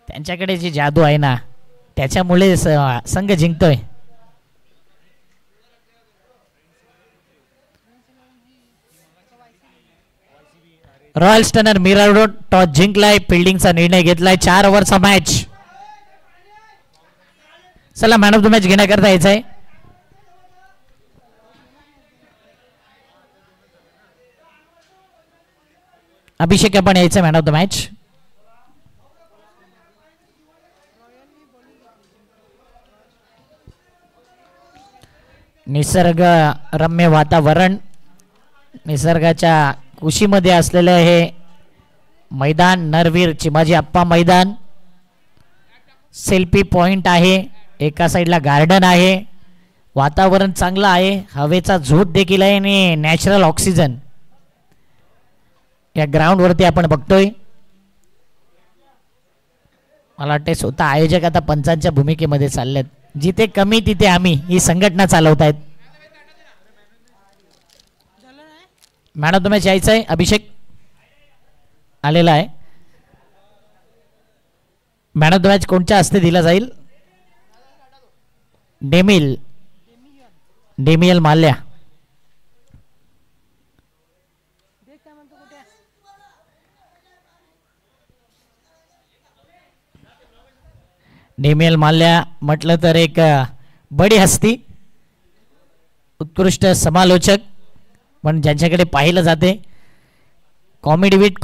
त्यांच्याकडे जी जादू आहे ना त्याच्यामुळे संघ जिंकतोय. रॉयल स्टनर मिराडो टॉस जिंकलाय. फिल्डिंगचा निर्णय घेतलाय. 4 ओव्हरचा मॅच. चला मॅन ऑफ द मॅच घेण्याकरता यायचं आहे. अभिषेक आपण यायचं मॅन ऑफ द मॅच. निसर्ग रम्य वातावरण, निसर्गाच्या कुशीमध्ये असलेलं हे मैदान, नरवीर चिमाजी आप्पा मैदान. सेल्फी पॉइंट आहे. एका साईडला गार्डन आहे. वातावरण चांगलं आहे. हवेचा झोत देखील आहे आणि नॅचरल ऑक्सिजन या ग्राउंड वरती आपण बघतोय. मला वाटते स्वतः आयोजक आता पंचांच्या भूमिकेमध्ये चाललेत. जिथे कमी तिथे आम्ही ही संघटना चालवतायत. मॅन ऑफ द मॅच यायचं आहे. अभिषेक आलेला आहे. मॅन ऑफ द मॅच कोणत्या हस्ते दिला जाईल? डेमियल माल्या. डेमियल माल्या म्हटलं तर एक बडी हस्ती, उत्कृष्ट समालोचक, पण ज्यांच्याकडे पाहिलं जाते कॉमेडी विथ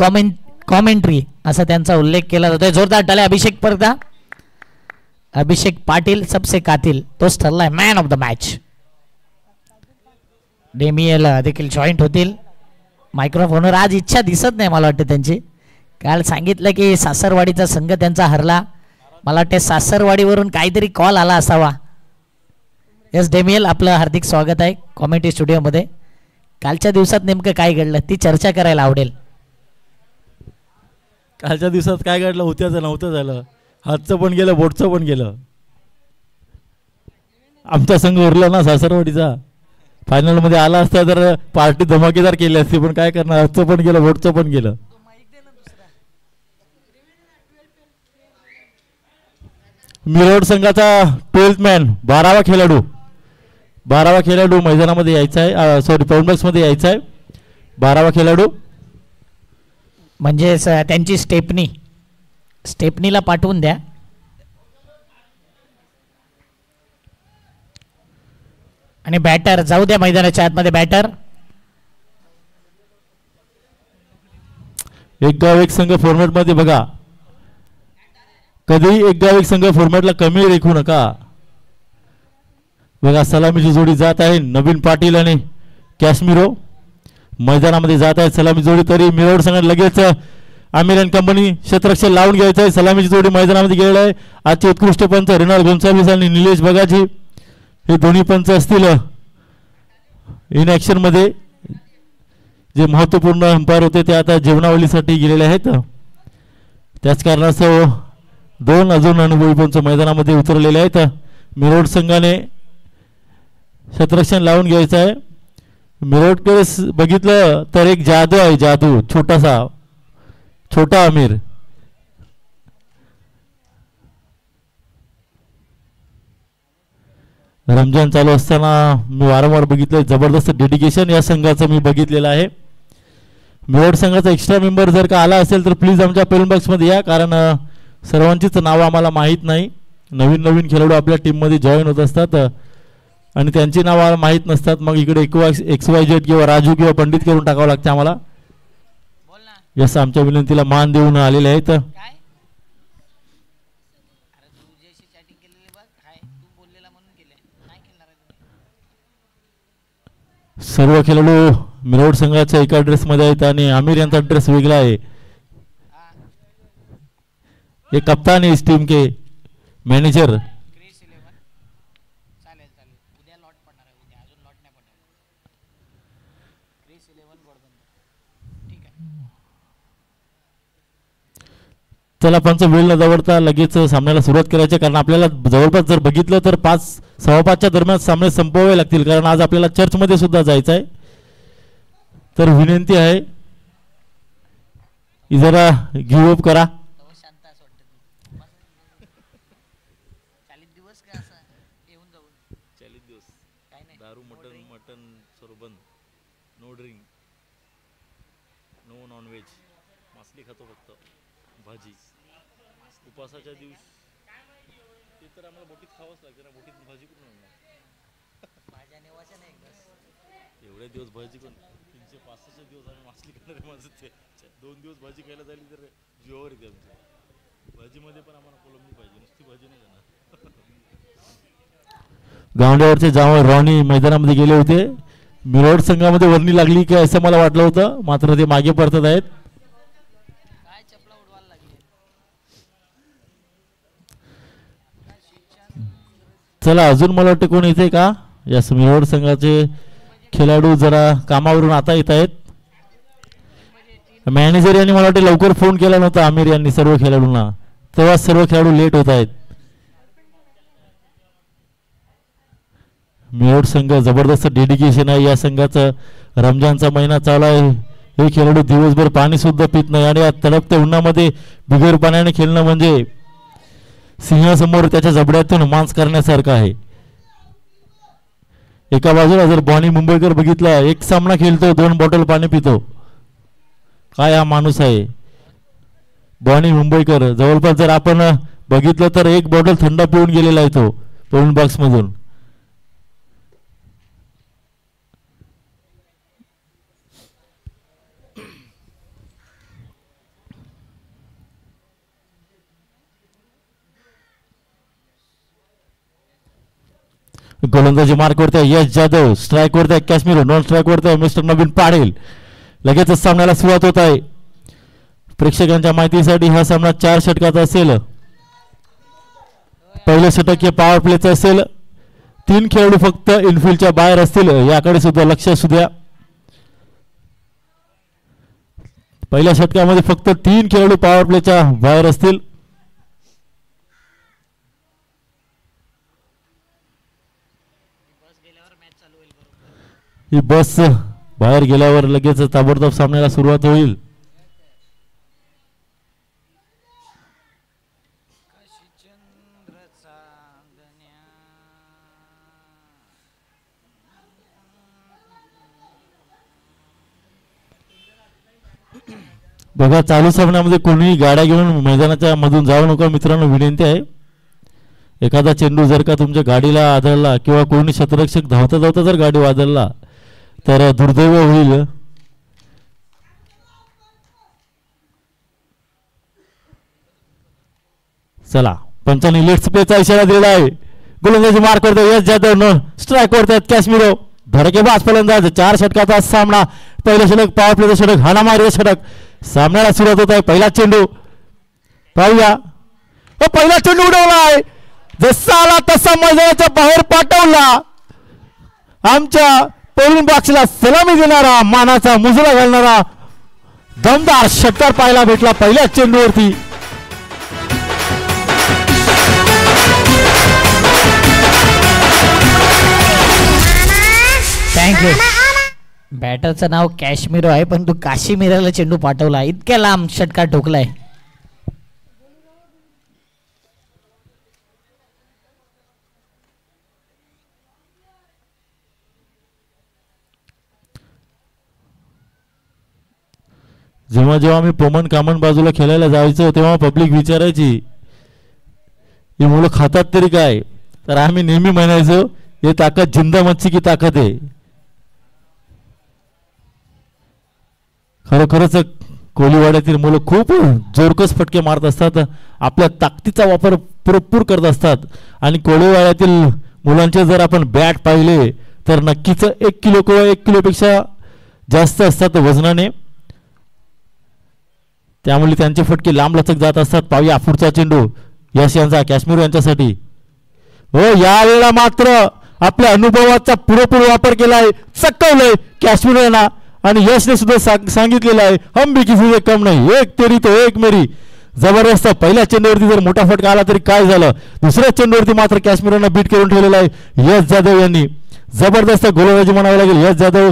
कॉमेंट्री असा त्यांचा उल्लेख केला जातोय. जोरदार टाळ्या अभिषेक परदा. अभिषेक पाटील सबसे कातिल तोच ठरलाय मॅन ऑफ द मॅच. डेमियल देखील जॉईंट होतील मायक्रोफोनवर. आज इच्छा दिसत नाही मला वाटतं त्यांची. काल सांगितलं की सासरवाडीचा संघ त्यांचा हरला. मला वाटते सासरवाडीवरून काहीतरी कॉल आला असावा. यस डेमियल, आपलं हार्दिक स्वागत आहे कॉमेंट्री स्टुडिओमध्ये. कालच्या दिवसात नेमकं काय घडलं ती चर्चा करायला आवडेल. कालच्या दिवसात काय घडलं? होत्याचं नव्हतं झालं. हातचं पण गेलं, बोटचं पण गेलं. आमचा संघ उरला ना सासरवाडीचा. फायनलमध्ये आला असता तर पार्टी धमाकेदार केली असती, पण काय करणार, हातचं पण गेलं, बोटचं पण गेलं. मिरोड संघाचा 12th मॅन 12वा खेळाडू मैदानामध्ये यायचा आहे. सॉरी, पॉइंट मध्ये यायचा आहे. 12वा खेळाडू म्हणजे त्यांची स्टेपनीला पाठवून द्या. आणि बॅटर जाऊ द्या मैदानाच्या आतमध्ये. बॅटर एक गाव एक संघ फॉर्मॅट मध्ये बघा. कधी एक गाव एक संघ फॉर्मॅटला कमी रेखू नका. बघा सलामीची जोडी जात आहे. नवीन पाटील आणि कॅश्मीरो मैदानामध्ये जात आहे. सलामी जोडी तरी मिरोड संघ लगेच आमिर अँड कंपनी क्षेत्ररक्षण लावून घ्यायचं आहे. सलामीची जोडी मैदानामध्ये गेलेला आहे. आजचे उत्कृष्ट पंच रेनाल्ड गोन्साल्विस आणि निलेश बगाजी हे दोन्ही पंच असतील इन ऍक्शन मध्ये. जे महत्वपूर्ण अंपायर होते ते आता जेवणावलीसाठी गेलेले आहेत. त्याच कारणास्तव 2 अजून अनुभवी पंच मैदानामध्ये उतरलेले आहेत. मिरोड संघाने क्षेत्ररक्षण लावून घ्यायचं आहे. मिरोडकडे बघितलं तर एक जादू आहे. जादू छोटा आमिर. रमजान चालू असताना मी वारंवार बघितलं जबरदस्त डेडिकेशन या संघाचं मी बघितलेलं आहे. मिरोड संघाचा एक्स्ट्रा मेंबर जर का आला असेल तर प्लीज आमच्या पेमेंट बॉक्समध्ये या, कारण सर्वांचीच नावं आम्हाला माहीत नाही. नवीन खेळाडू आपल्या टीममध्ये जॉईन होत असतात आणि त्यांची नावं माहीत नसतात. मग इकडे XYZ किंवा राजू किंवा पंडित करून टाकावं लागतं आम्हाला. यस, आमच्या विनंतीला मान देऊन आलेले आहेत. सर्व खेळाडू मिरोड संघाच्या एका ड्रेसमध्ये आहेत आणि आमिर यांचा ड्रेस वेगळा आहे. ये कप्तान है इस टीम के, मैनेजर. चला पंच वेळ न दवडता लगेच सामन्याला सुरुवात करायची, कारण आपल्याला जवळपास जर बघितलं तर 5:15च्या दरम्यान सामने संपवावे लागतील, कारण आज आपल्याला चर्चमध्ये सुद्धा जायचं आहे. तर विनंती आहे जरा गिव्ह अप करा. मासली खातो फक्त भाजी उपासाच्या दिवशी ते तर आम्हाला बोटीत खावंच लागतं ना बोटीत भाजी कुठून आणणार एवढे दिवस भाजी कोण 365 दिवस आम्ही मासली खाणार माझं ते 2 दिवस भाजी खायला झाली तर जीवावर येते आमच्या भाजीमध्ये पण आम्हाला कोलंबी पाहिजे नुसती भाजी नाही जाणार गावड्यावरचे जावळ रॉनी मैदानामध्ये गेले होते मिरवड संघामध्ये वर्णी लागली की असं मला वाटलं होतं मात्र ते मागे परतत आहेत चला अजून मला वाटतं कोण येते का या मिरवड संघाचे खेळाडू जरा कामावरून आता येत आहेत मॅनेजर यांनी मला वाटतं लवकर फोन केला नव्हता आमिर यांनी सर्व खेळाडूंना तेव्हा सर्व खेळाडू लेट होत आहेत मिरवड संघ जबरदस्त डेडिकेशन आहे या संघाचं रमजानचा महिना चालू आहे हे खेळाडू दिवसभर पाणी सुद्धा पित नाही आणि या तडपत्या उन्हामध्ये बिगर पाण्याने खेळणं म्हणजे सिंहासमोर त्याच्या जबड्यातून मांस करण्यासारखं आहे एका बाजूला जर बॉनी मुंबईकर बघितला एक सामना खेळतो 2 बॉटल पाणी पितो काय हा माणूस आहे बॉनी मुंबईकर जवळपास जर आपण बघितलं तर 1 बॉटल थंड पिऊन गेलेला आहे तो पोलिंग बॉक्स मधून गोलंदाजी मार्क करतोय यश जाधव स्ट्राईक वरती काश्मीर नॉन स्ट्राईक वरती मिस्टर नवीन पाटील लगेचच सामन्याला सुरुवात होत आहे प्रेक्षकांच्या माहितीसाठी हा सामना 4 षटकाचा असेल पहिले षटक हे पॉवर प्लेचं असेल 3 खेळाडू फक्त इनफिल्डच्या बाहेर असतील याकडे सुद्धा लक्ष असू द्या पहिल्या षटकामध्ये फक्त 3 खेळाडू पॉवर प्लेच्या बाहेर असतील ही बस बाहेर गेल्यावर लगेच ताबडतोब सामन्याला सुरुवात होईल बघा चालू सामन्यामध्ये कोणीही गाड्या घेऊन मैदानाच्या मधून जाऊ नका मित्रांनो विनंती आहे एखादा चेंडू जर का तुमच्या गाडीला आदळला किंवा कोणी शतरक्षक धावता धावता जर गाडी वादळला तर दुर्दैव होईल चला पंचांनी लेट्स प्लेचा इशारा दिला आहे गोलंदाजी मार करतो यश जाधव न स्ट्राईक करतात काश्मीरो धडकेबाज फलंदाज 4 षटकाचा सामना पहिलं षटक पॉवर प्लेचं षटक हाणामारीचं षटक सामन्याला सुरुवात होत आहे पहिला चेंडू पाहूया पहिला चेंडू उडवला आहे जसा आला तसा मैदानाच्या बाहेर पाठवला आमच्या पोलिंग बॉक्सला सलामी देणारा मानाचा मुजरा घालणारा दमदार षटकार पाहायला भेटला पहिल्या चेंडूवरती थँक्यू बॅटरचं नाव कॅश्मीरो आहे पण तू काश्मीराला चेंडू पाठवला इतक्या लांब षटकार ठोकलाय जेव्हा जेव्हा मी पोमन कामन बाजूला खेळायला जायचो तेव्हा पब्लिक विचारायची ही मुलं खातात तरी काय तर आम्ही नेहमी म्हणायचो हे ताकद जिंदा मच्छी की ताकद आहे खरोखरच कोलीवाड्यातील मुलं खूप जोरकस फटके मारत असतात आपल्या ताकदीचा वापर भरपूर करत असतात आणि कोलीवाड्यातील मुलांचे जर आपण बॅट पाहिले तर नक्कीच 1 किलो किंवा 1 किलोपेक्षा जास्त असतात वजनाने त्यामुळे त्यांचे फटके लांब लचक जात असतात पाहूया पुढचा चेंडू यश यांचा काश्मीर यांच्यासाठी हो यावेळेला मात्र आपल्या अनुभवाचा पुरेपूर वापर केलाय चकवलंय काश्मीर यांना आणि यशने सुद्धा सांगितलेलं आहे हम भी किसी से कम नाही एक तेरी तो एक मेरी जबरदस्त पहिल्या चेंडूवरती जर मोठा फटका आला तरी काय झालं दुसऱ्या चेंडूवरती मात्र काश्मीर यांना बीट करून ठेवलेला आहे यश जाधव यांनी जबरदस्त गोलंदाजी म्हणावं लागेल यश जाधव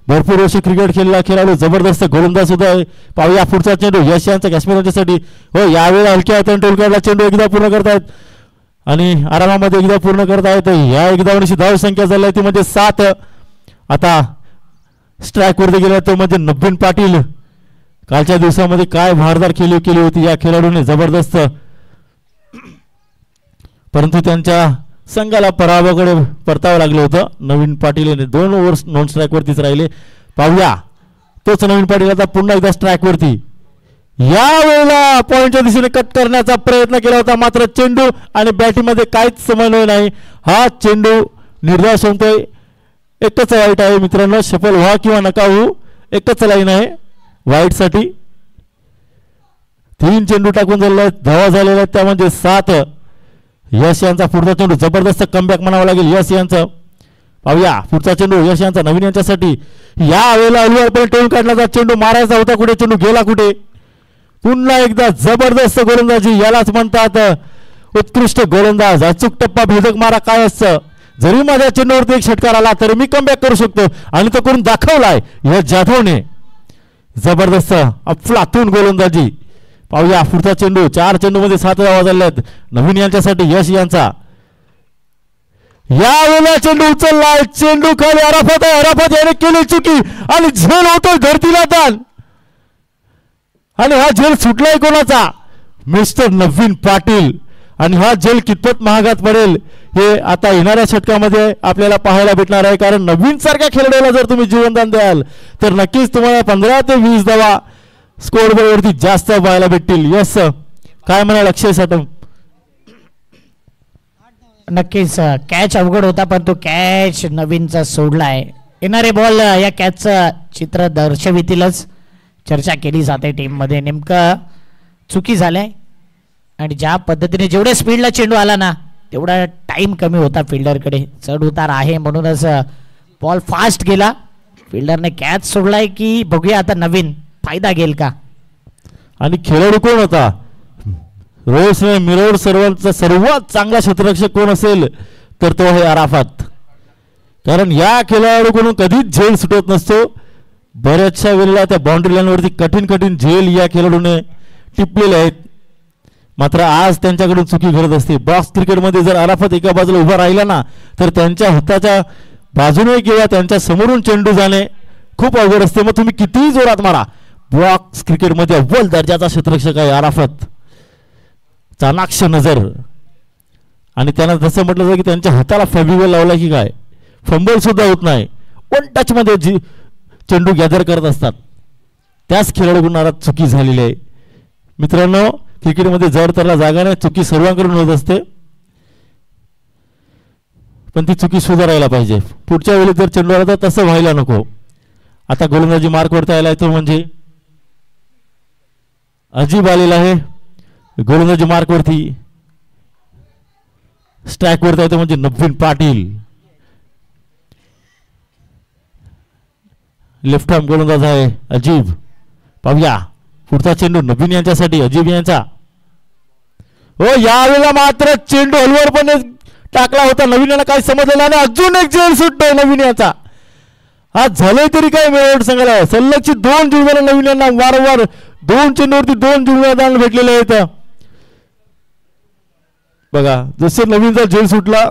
भरपूर वर्ष क्रिकेट खेळला खेळाडू जबरदस्त गोलंदाज सुद्धा आहे पाहूया पुढचा चेंडू यश यांचा काश्मीर यांच्यासाठी हो यावेळेला हलक्या हाताने टोलकाडला चेंडू एकदा पूर्ण करतायत आणि आरामामध्ये एकदा पूर्ण करतायत या एकदा धाव संख्या झाली आहे ती म्हणजे 7 आता स्ट्राईक वरती गेला तो म्हणजे नवीन पाटील कालच्या दिवसामध्ये काय भारदार खेळी केली होती या खेळाडूने, जबरदस्त. परंतु त्यांच्या संघाला पराभवाकडे परतावं लागलं होतं. नवीन पाटील 2 ओव्हर्स नॉन स्ट्राईक वरतीच राहिले. पाहूया तोच नवीन पाटील आता पुन्हा एकदा स्ट्राईक वरती. या वेळेला पॉइंटच्या दिशेने कट करण्याचा प्रयत्न केला होता, मात्र चेंडू आणि बॅटिंग मध्ये काहीच समन्वय नाही. हा चेंडू निर्धार होतोय. एकच वाईट आहे मित्रांनो, सफल व्हा किंवा नका होऊ, एकच लाईन आहे वाईट साठी. 3 चेंडू टाकून झालेले आहेत, धावा झालेल्या आहेत त्या म्हणजे 7. यश यांचा पुढचा चेंडू, जबरदस्त कमबॅक म्हणावं लागेल यश यांचं. पाहूया पुढचा चेंडू यश यांचा नवीन यांच्यासाठी. या वेळेला अलवारपणे टोल काढण्याचा चेंडू मारायचा होता, कुठे चेंडू गेला कुठे. पुन्हा एकदा जबरदस्त गोलंदाजी, यालाच म्हणतात उत्कृष्ट गोलंदाज. अचूक टप्पा भेदक मारा काय असतं. जरी माझ्या चेंडूवरती एक षटकार आला तरी मी कमबॅक करू शकतो आणि तो करून दाखवलाय यश जाधवने. जबरदस्त अफलातून गोलंदाजी. पाहूया पुढचा चेंडू, 4 चेंडू मध्ये 7 धावा झाल्या आहेत नवीन यांच्यासाठी यश यांचा. या वेळेला चेंडू उचललाय, चेंडू खाली अराफत आहे, अराफत याने केली चुकी आणि झेल होतोय धरतीला ताण. आणि हा झेल सुटलाय कोणाचा, मिस्टर नवीन पाटील. आणि हा झेल कितपत महागात पडेल हे आता येणाऱ्या षटकामध्ये आपल्याला पाहायला भेटणार आहे. कारण नवीन सारख्या खेळाडूला जर तुम्ही जीवनदान द्याल तर नक्कीच तुम्हाला 15 ते 20 धावा स्कोर बोर्डवरती जास्त पाहायला भेटतील. यस काय म्हणाल अक्षय साठम. नक्कीच कॅच अवघड होता पण तो कॅच नवीनचा सोडलाय. येणारे बॉल या कॅचचं चित्र दर्शवितीलच. चर्चा केली जाते टीम मध्ये, नेमकं चुकी झालंय आणि ज्या पद्धतीने जेवढ्या स्पीडला चेंडू आला ना तेवढा टाइम कमी होता फिल्डरकडे. चढ उतार आहे म्हणूनच बॉल फास्ट गेला. फिल्डरने कॅच सोडलाय की बघूया आता नवीन फायदा घेईल का. आणि खेळाडू कोण होता, रोहित मिरवड सर्वांचा सर्वात चांगला क्षेत्ररक्षक कोण असेल तर तो आहे अराफत. कारण या खेळाडूकडून कधीच झेल सुटत नसतो. बऱ्याचशा वेळेला त्या बाउंड्री लाईनवरती कठीण कठीण झेल या खेळाडूने टिपलेले आहेत, मात्र आज त्यांच्याकडून चुकी घडत असते. बॉक्स क्रिकेटमध्ये जर अराफत एका बाजूला उभा राहिला ना तर त्यांच्या हाताच्या बाजूने किंवा त्यांच्या समोरून चेंडू जाणे खूप अवघड असते. मग तुम्ही कितीही जोरात मारा, बॉक्स क्रिकेटमध्ये अव्वल दर्जाचा क्षेत्ररक्षक आहे अराफत. चाणाक्ष नजर. आणि त्यांना जसं म्हटलं जातं की त्यांच्या हाताला फेविकॉल लावला की काय, फंबल सुद्धा होत नाही. 1 टच मध्ये चेंडू गॅदर करत असतात. त्याच खेळाडूकडून आज चुकी झालेली आहे मित्रांनो. क्रिकेटमध्ये जड तरला जागा नाही, चुकी सर्वांकडून होत असते पण ती चुकी सुधारायला पाहिजे. पुढच्या वेळी जर चेंडू आला तर तसं व्हायला नको. आता गोलंदाजी मार्क वरती आला तो म्हणजे अजीब आलेला आहे. गोलंदाजी मार्क वरती स्ट्राईक वरती आहे तो म्हणजे नवीन पाटील. लेफ्ट आर्म गोलंदाज आहे अजीब. पाहूया पुढचा चेंडू नवीन यांच्यासाठी, अजीब यांचा. हो यावेळेला मात्र चेंडू हलवरपणे टाकला होता, नवीन यांना काही समजलेला नाही. अजून एक झेल सुटतोय नवीन यांचा. आज झालंय तरी काय मिळवून सांगायला. सलगची 2 जुळव्याला नवीन यांना वारंवार 2 चेंडूवरती 2 जुळव्या भेटलेले आहेत. बघा जसे नवीनचा झेल सुटला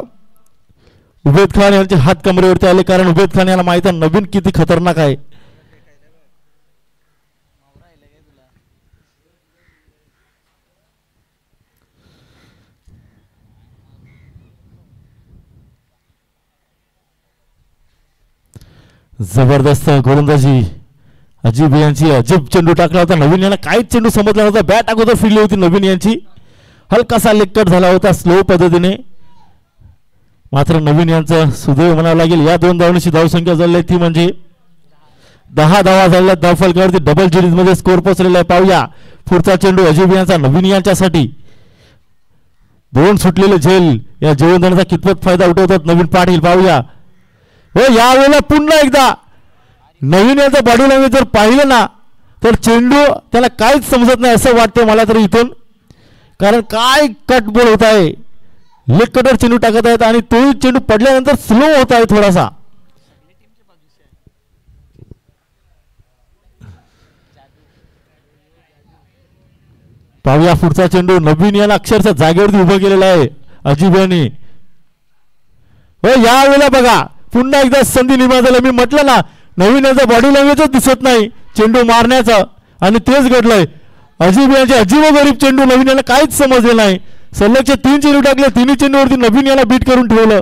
उबेद खान यांचे हात कमरेवरती आले, कारण उबेद खान यांना माहित आहे नवीन किती खतरनाक आहे. जबरदस्त गोलंदाजी अजीब यांची. अजीब चेंडू टाकला होता नवीन यांना, काहीच चेंडू समजला नव्हता. बॅट अगोदर फिरली होती नवीन यांची, हलकासा लेग झाला होता स्लो पद्धतीने. मात्र नवीन यांचं सुदैव म्हणावं लागेल. या 2 धावांची धावसंख्या झाली आहे ती म्हणजे 10 धावा झालेल्या. धावफलकावरती डबल सिरीज मध्ये स्कोर पोहोचलेला आहे. पाहूया पुढचा चेंडू अजीब यांचा नवीन यांच्यासाठी. 2 सुटलेले झेल या जीवनदानाचा कितपत फायदा उठवतात नवीन पाटील. पाहूया हो यावेळेला पुन्हा एकदा नवीन यांचा बॉडी लँग्वेज जर पाहिलं ना तर चेंडू त्याला काहीच समजत नाही असं वाटतं मला तरी इथून. कारण काय कट बॉल होत आहे, लेग कटर चेंडू टाकत आहेत आणि तोही चेंडू पडल्यानंतर स्लो होत आहे थोडासा. पाहूया पुढचा चेंडू नवीन याला अक्षरशः जागेवरती उभं केलेला आहे अजीब यांनी. हो यावेळेला बघा पुन्हा एकदा संधी निर्माण झाली. मी म्हटलं ना नवीन याचा बॉडी लँग्वेजच दिसत नाही चेंडू मारण्याचा आणि तेच घडलंय. अजीब यांचे अजीबोगरीब चेंडू नवीन याला काहीच समजले नाही. सलगचे 3 चेंडू टाकले, 3 चेंडूवरती नवीन याला बीट करून ठेवलं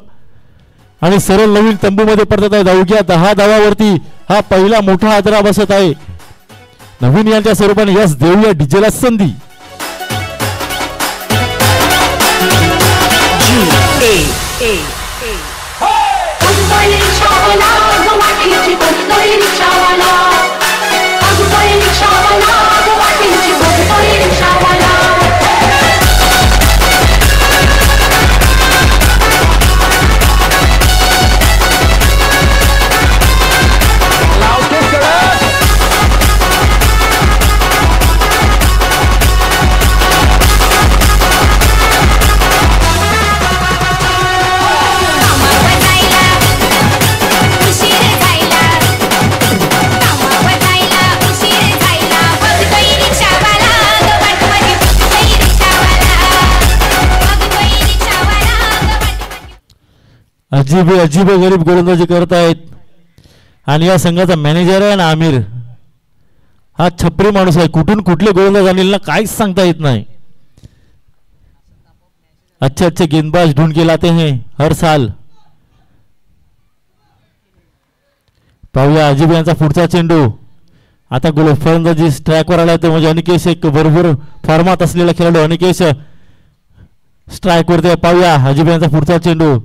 आणि सरळ नवीन तंबूमध्ये पडत आहेत. अवघ्या 10 धावावरती हा पहिला मोठा आदरा बसत आहे. नवीन यांच्या स्वरूपाने यस देऊया डीजेला संधी. अजीब गरीब गोलंदाजी करत आहेत आणि या संघाचा मॅनेजर आहे ना आमिर, हा छपरी माणूस आहे. कुठून कुठले गोलंदाज आणले ना काहीच सांगता येत नाही. अच्छे गेंदबाज ढूंढ के लाते हैं हर साल. पाहूया अजीब यांचा पुढचा चेंडू. आता फलंदाजी स्ट्राईकवर आला तर म्हणजे अनिकेश एक बरोबर फॉर्मात असलेला खेळाडू अनिकेश स्ट्राईकवरती. पाहूया अजीब यांचा पुढचा चेंडू.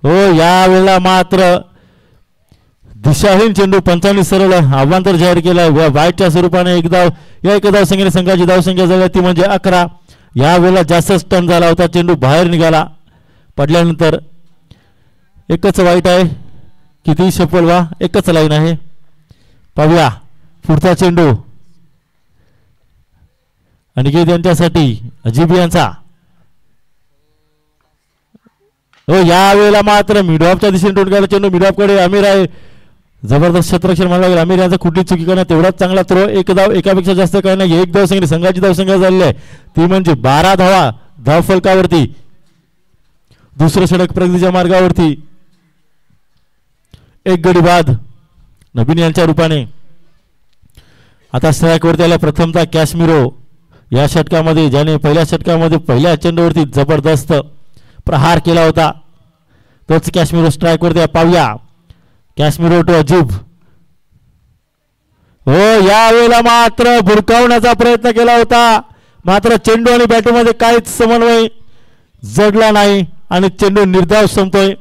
हो यावेळेला मात्र दिशाहीन चेंडू. पंचांनी सरळ अवांतर जाहीर केलाय वाईटच्या स्वरूपाने. एक धाव या एका धावसंख्येने संघाची धावसंख्या झाली ती म्हणजे 11. यावेळेला जास्तच टर्न झाला होता, चेंडू बाहेर निघाला पडल्यानंतर. एकच वाईट आहे, किती सफल व्हा एकच लाईन आहे. पाहूया पुढचा चेंडू अनिकेत यांच्यासाठी अजीब यांचा. हो यावेळेला मात्र मिडऑफच्या दिशेने टोटकायला चेंडू. मिडऑफकडे आमिर आहे, जबरदस्त क्षेत्ररक्षण म्हणावं लागेल. आमिर यांचा कुठली चुकी करण्यात तेवढाच चांगला थ्रो. एक धाव एकापेक्षा जास्त काही नाही. एक धावसंख्या संघाची धावसंख्या झालेली आहे ती म्हणजे 12 धावा धावफलकावरती. दुसरं षटक प्रगतीच्या मार्गावरती. एक गडी बाद नवीन यांच्या रूपाने. आता स्ट्राईकवरती आला प्रथमतः कॅश्मीरो या षटकामध्ये, ज्याने पहिल्या षटकामध्ये पहिल्या चेंडूवरती जबरदस्त प्रहार केला होता. तोच कॅश्मीरो स्ट्राईकवरती. पाहूया कॅश्मीरो टू अजीब. हो यावेळेला मात्र बुरकावण्याचा प्रयत्न केला होता, मात्र चेंडू आणि बॅटमध्ये काहीच समन्वय जडला नाही आणि चेंडू निर्धाव संपतोय.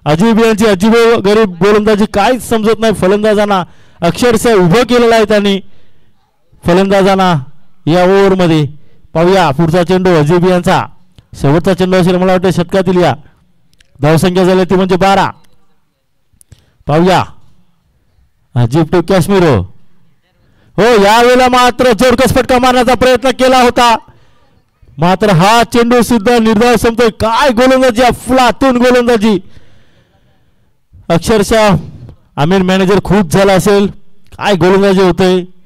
अजीब यांची अजीब गरीब गोलंदाजी काहीच समजत नाही. फलंदाजांना अक्षरशः उभं केलेलं आहे त्यांनी फलंदाजांना या ओव्हरमध्ये. पाहूया पुढचा चेंडू अजीब यांचा. शेवटचा चेंडू असेल मला वाटतं षटकातील. या धावसंख्या झाली ती म्हणजे 12. पाहूया अजीब टू कॅश्मीरो. हो यावेळेला मात्र जोरकस फटका मारण्याचा प्रयत्न केला होता, मात्र हा चेंडू सुद्धा निर्धाव संपतोय. काय गोलंदाजी, अफलातून गोलंदाजी. अक्षरशः आमिर मॅनेजर खूप झाला असेल, काय गोलंदाजी होते.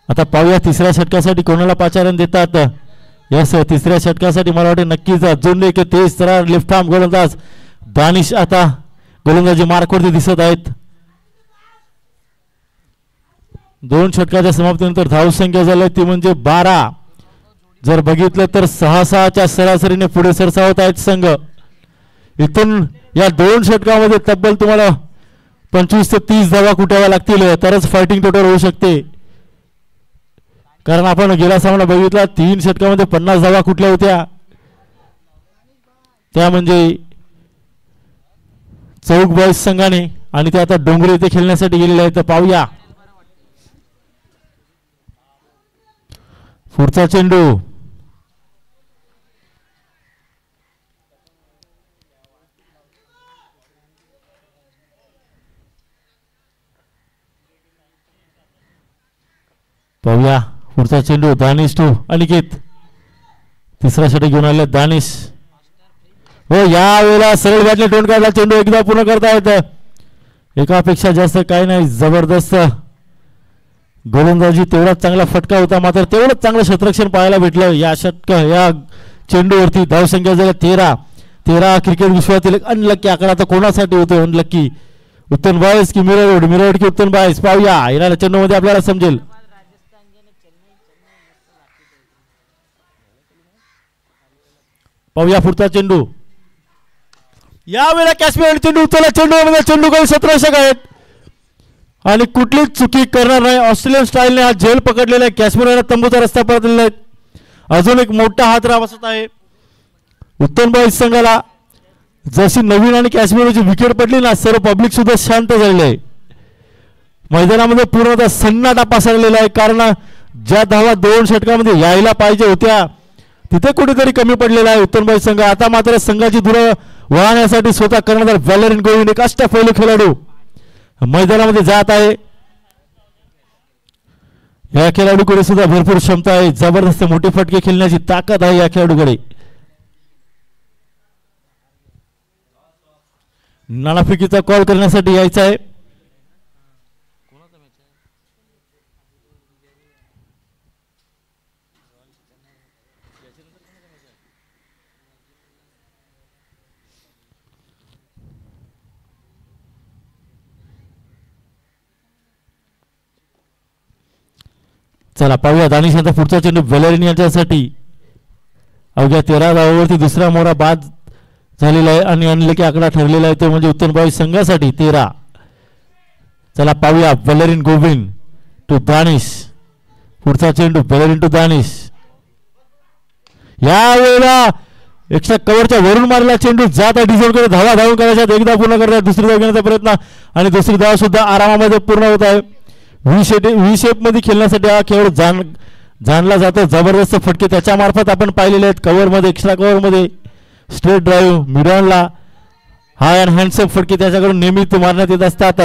आता पाहूया तिसऱ्या षटकासाठी कोणाला पाचारण देतात. यस तिसऱ्या षटकासाठी मला वाटतं नक्कीच जोडले की तेज तरार लेफ्ट आर्म गोलंदाज दानिश आता गोलंदाजी मार्कवरती दिसत आहेत. 2 षटकाच्या समाप्तीनंतर धावसंख्या झाली ती म्हणजे 12. जर बघितलं तर 6-6च्या सरासरीने पुढे सरसावत आहेत संघ. इथून या 2 षटकामध्ये तब्बल तुम्हाला 25 ते 30 धावा कुटाव्या लागतील तरच फायटिंग टोटल होऊ शकते. कारण आपण गेला सामना बघितला 3 षटकामध्ये 50 धावा कुठल्या होत्या, त्या म्हणजे चौक बॉयज संघाने, आणि ते आता डोंगरे येथे खेळण्यासाठी गेलेले आहेत. पाहूया पुढचा चेंडू. पाहूया पुढचा चेंडू दानिश टू अनिकेत. तिसरा षटक घेऊन आले दानिश. हो यावेळेला सरळ बॅटने टोन काढला चेंडू एकदा पूर्ण करतायत. एकापेक्षा जास्त काही नाही, जबरदस्त गोलंदाजी. तेवढाच चांगला फटका होता, मात्र तेवढंच चांगलं क्षेत्ररक्षण पाहायला भेटलं या या चेंडूवरती. धावसंख्या झाल्या 13. क्रिकेट विश्वातील एक अनलक्की आकडा तर कोणासाठी होतो अनलक्की. उत्तम बाईस की मिरवड की उत्तम बाईस पाहूया येणाऱ्या चेंडू मध्ये आपल्याला समजेल. पाहूया पुढचा चेंडू यावेळेला काश्मीर चेंडू चला चेंडू काही 17 षटक आहेत आणि कुठलीच चुकी करणार नाही. ऑस्ट्रेलियन स्टाईलने हा झेल पकडलेला आहे. काश्मीर तंबूचा रस्ता परतलेला आहे. अजून एक मोठा हात बसत आहे उत्तम बाईस संघाला. जशी नवीन आणि काश्मीरची विकेट पडली ना सर्व पब्लिक सुद्धा शांत झालेले आहे. मैदानामध्ये पूर्णतः सन्नाटा पसरलेला आहे कारण ज्या धावा 2 षटकामध्ये यायला पाहिजे होत्या तिथे कुठेतरी कमी पडलेला आहे उत्तम बाईस संघ. आता मात्र संघाची धुरं वाहण्यासाठी स्वतः कर्णधार व्हॅलेरिन गोविंद एक अष्टपैलू खेळाडू मैदानामध्ये जात आहे. या खेळाडूकडे सुद्धा भरपूर क्षमता आहे. जबरदस्त मोठे फटके खेळण्याची ताकद आहे या खेळाडूकडे. नाणाफेकीचा कॉल करण्यासाठी यायचा आहे. चला पाहूया दानिश यांचा पुढचा चेंडू व्हॅलेरिन यांच्यासाठी. अवघ्या 13 धावांवरती दुसरा मोहरा बाद झालेला आहे आणि आणले की आकडा ठरलेला आहे तो म्हणजे उत्तम बाईस संघासाठी 13. चला पाहूया व्हॅलेरिन गोविंद टू दानिश. पुढचा चेंडू व्हॅलेरिन टू दानिश. या वेळेला एक्स्ट्रा कव्हरच्या वरून मारलेला चेंडू जात आहे डिझेलकडे. धावा धावून करायच्या एकदा पूर्ण करतात दुसरी धाव घेण्याचा प्रयत्न आणि दुसरी धाव सुद्धा आरामामध्ये पूर्ण होत आहे. व्ही शेप मध्ये खेळण्यासाठी हा खेळ जाणला जातो. जबरदस्त फटके त्याच्या मार्फत आपण पाहिलेले आहेत. कव्हरमध्ये एक्स्ट्रा कव्हरमध्ये स्ट्रेट ड्राईव्ह मिडॉनला हाय अँड हँडसअप फटके त्याच्याकडून नेहमीच मारण्यात येत असतात.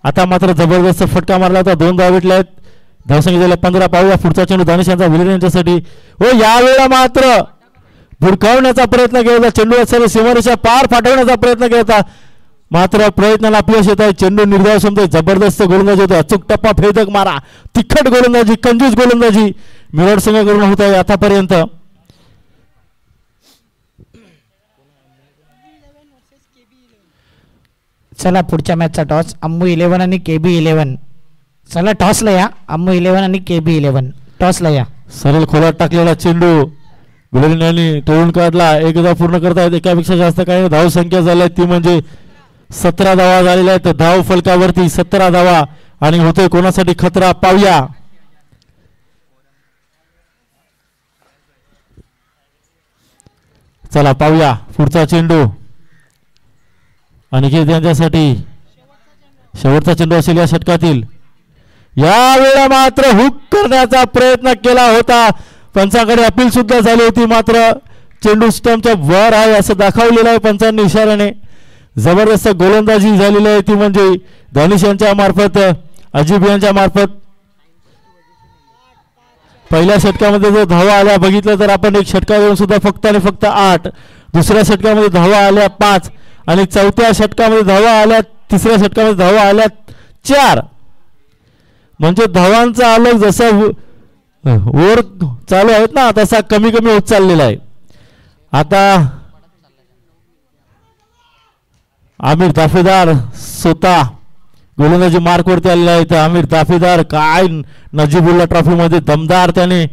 आता मात्र जबरदस्त फटका मारला होता. 2 धावा भेटल्या आहेत. धावसंख्या झाल्या 15. पाहूया पुढचा चेंडू दानिश यांचा व्हॅलेरिन यांच्यासाठी. हो यावेळेला मात्र भुडकावण्याचा प्रयत्न केला होता. चेंडू सर्व सीमारेषा पार फाटवण्याचा प्रयत्न केला होता मात्र प्रयत्नाला अपयश येत आहे. चेंडू निर्धाव क्षमता जबरदस्त गोलंदाजी होते. अचूक टप्पा भेदक मारा तिखट गोलंदाजी कंजूस गोलंदाजी मिरवड संघाकडून होत आहे आतापर्यंत. चला पुढच्या मॅचचा टॉस अम्मू 11 आणि KB 11. चला टॉसला या. अम्मू 11 आणि KB 11 टॉसला या. सरळ खोलात टाकलेला चेंडू व्हॅलेरिन यांनी तोडून काढला. एकदा पूर्ण करतायत. एकापेक्षा जास्त काही धाव संख्या झाल्या ती म्हणजे 17 धावा झालेल्या आहेत. धाव फलकावरती 17 धावा आणि होतोय कोणासाठी खतरा पाहूया. चला पाहूया पुढचा चेंडू अनिकेत यांच्यासाठी. शेवटचा चेंडू असेल या षटकातील. यावेळेला मात्र हुक करण्याचा प्रयत्न केला होता. पंचांकडे अपील सुद्धा झाली होती मात्र चेंडू स्टंपच्या वर आहे असं दाखवलेलं आहे पंचांनी इशाऱ्याने. जबरदस्त गोलंदाजी झालेली आहे ती म्हणजे दानिश यांच्या मार्फत अजिब यांच्या मार्फत. पहिल्या षटकामध्ये जर धावा आल्या बघितलं तर आपण एक षटका देऊन सुद्धा फक्त आणि फक्त 8. दुसऱ्या षटकामध्ये धावा आल्या 5 आणि चौथ्या षटकामध्ये धावा आल्या. तिसऱ्या षटकामध्ये धावा आल्या 4. म्हणजे धावांचा आलोक जसा वर चालू आहेत ना तसा कमी कमी होत चाललेला आहे. आता आमिर दाफेदार स्वतः गोलंदाजी मार्कवरती आलेला आहे. तर आमिर दाफेदार काय नजीबुल्ला ट्रॉफी मध्ये दमदार त्याने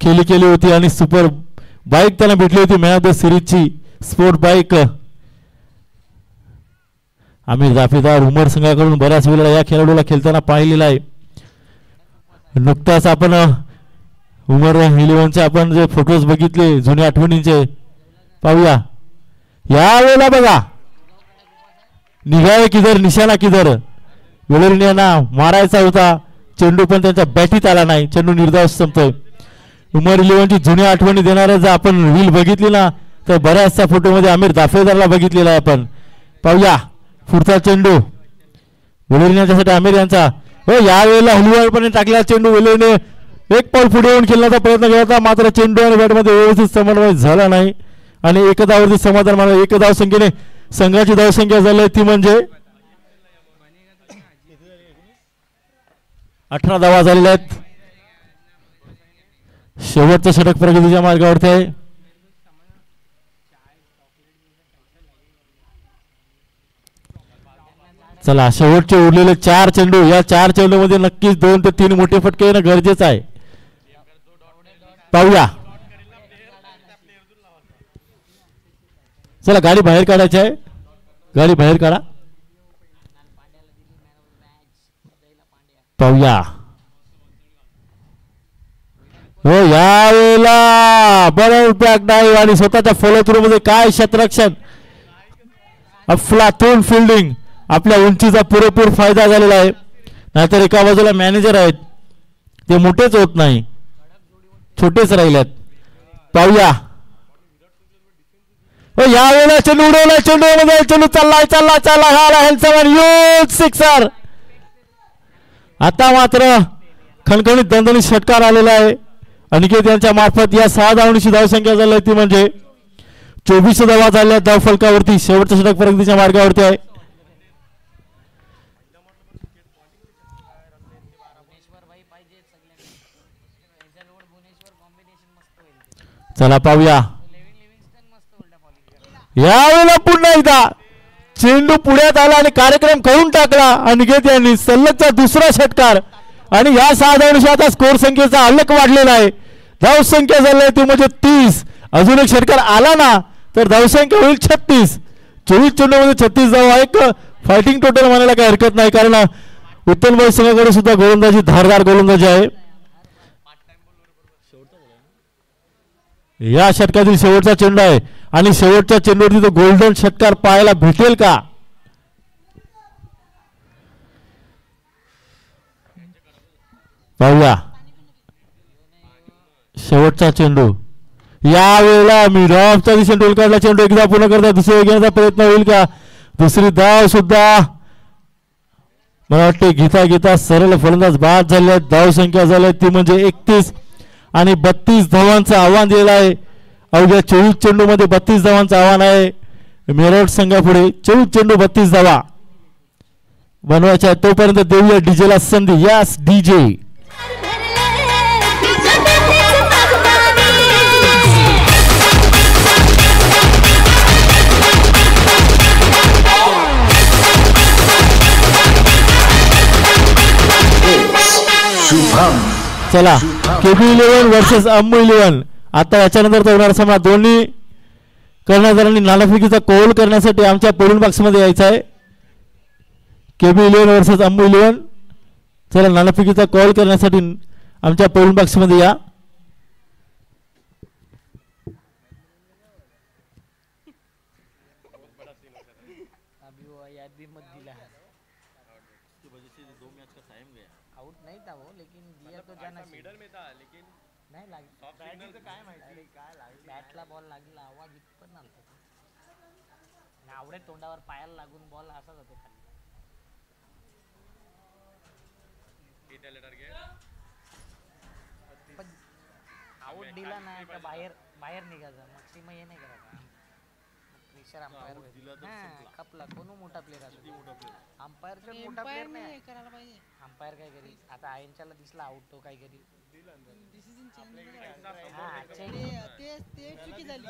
खेळी केली होती आणि सुपर बाईक त्याला भेटली होती मॅन ऑफ द सिरीजची स्पोर्ट बाईक. आमिर दाफेदार उमर संघाकडून बऱ्याच वेळेला या खेळाडूला खेळताना पाहिलेला आहे. नुकताच आपण उमर 11चे आपण जे फोटोज बघितले जुन्या आठवणींचे पाहूया. यावेळेला बघा निघाय किधर निशाणा किधर. व्हॅलेरिन यांना मारायचा होता चेंडू पण त्यांच्या बॅटीत आला नाही. चेंडू निर्धाव संपतोय. उमर 11ची जुन्या आठवणी देणाऱ्या जर आपण रील बघितली ना तर बऱ्याचशा फोटोमध्ये आमिर दाफेदारला बघितलेला आहे आपण. पाहूया पुढचा चेंडू व्हॅलेरिन यांच्यासाठी आमिर यांचा. हो यावेळेला हलवाळपणे टाकलेला चेंडू व्हॅलेरिनने एक पाऊल पुढे येऊन खेळण्याचा प्रयत्न केला होता मात्र चेंडू आणि बॅटमध्ये व्यवस्थित समन्वय झाला नाही आणि एक धावावरती समाधान मानलं. एक धाव संख्येने संघाची धावसंख्या झाली ती म्हणजे 18 धावा झालेल्या आहेत. शेवटचं षटक प्रगतीच्या मार्गावरती आहे. चला शेवटचे उरलेले 4 चेंडू, या 4 चेंडू मध्ये नक्कीच 2 ते 3 मोठे फटके येणं गरजेचं आहे. पाहूया. चला गाडी बाहेर काढायची आहे, गाडी बाहेर काढा. पाहूया. हो यावेळेला बरं बॅक डाईव्ह आणि स्वतःच्या फॉलो थ्रू मध्ये काय क्षेत्ररक्षण, अफलातून फिल्डिंग. आपल्या उंचीचा पुरेपूर फायदा झालेला आहे. नाहीतर एका बाजूला मॅनेजर आहेत, ते मोठेच होत नाही, छोटेच राहिलेत. पाहूया. यावेळेला चेंडू उडवलाय, चेंडूमध्ये चेंडू चाललाय चालला चालला ह्याला सिक्सर. आता मात्र खणखणीत दणदणीत षटकार आलेला आहे अनिकेत यांच्या मार्फत. या 6 धावांची धावसंख्या झाली ती म्हणजे 24 धावा झाल्या धाव फलकावरती. शेवटच्या षटक प्रगतीच्या मार्गावरती आहे. चला पाहूया. यावेळेला पुन्हा एकदा चेंडू पुढ्यात आला आणि कार्यक्रम करून टाकला अनिकेत यांनी. सलगचा दुसरा षटकार आणि या 6 धावांशी आता स्कोर संख्येचा अलग वाढलेला आहे. धावसंख्या झाली ती म्हणजे 30. अजून एक षटकार आला ना तर धावसंख्या होईल 36. 24 चेंडूमध्ये 36 धावा. एक फायटिंग टोटल म्हणायला काही हरकत नाही, कारण उत्तम संघाकडे सुद्धा गोलंदाजी, धारदार गोलंदाजी आहे. या षटकातील शेवटचा चेंडू आहे आणि शेवटच्या चेंडूवरती तो गोल्डन षटकार पाहायला भेटेल का? पाहूया. शेवटचा चेंडू यावेळेला मिरॉफच्या दिशेने डोल काढला. चेंडू एकदा पूर्ण करता दुसरी घेण्याचा प्रयत्न होईल का? दुसरी धाव सुद्धा मला वाटते घेता घेता सरळ फलंदाज बाद झाले. धाव संख्या झाली ती म्हणजे 31 आणि 32 धावांचं आव्हान दिलेलं आहे. अवघ्या 24 चेंडू मध्ये 32 धावांचं आव्हान आहे मेरठ संघापुढे. 24 चेंडू 32 धावा बनवायच्या. तोपर्यंत देऊया डीजेला संधी. यास डीजे. चला KB11 वर्सेस अम्मू11. आता याच्यानंतर होणार सामना. दोन्ही कर्णधारांनी नाणेफेकीचा कौल करण्यासाठी आमच्या पोलिंग बॉक्स मध्ये यायचं आहे. KB11 versus अम्मू11. चला नाणेफेकीचा कौल करण्यासाठी आमच्या पोलिंग बॉक्स मध्ये या. आवडे तोंडावर पायाला लागून बॉल असा जातो खाली. आउट दिला नाही का बाहेर बाहेर निघायचं. मग सीमा हे नाही करायचं. प्रेशर अंपायर खपला. कोण मोठा प्लेअर असतो, अंपायर मोठा प्लेअर नाही करायला पाहिजे. अंपायर काय करी आता आयनच्याला दिसला आउट, तो काय करी डिसिजन चेंज चुकी झाली.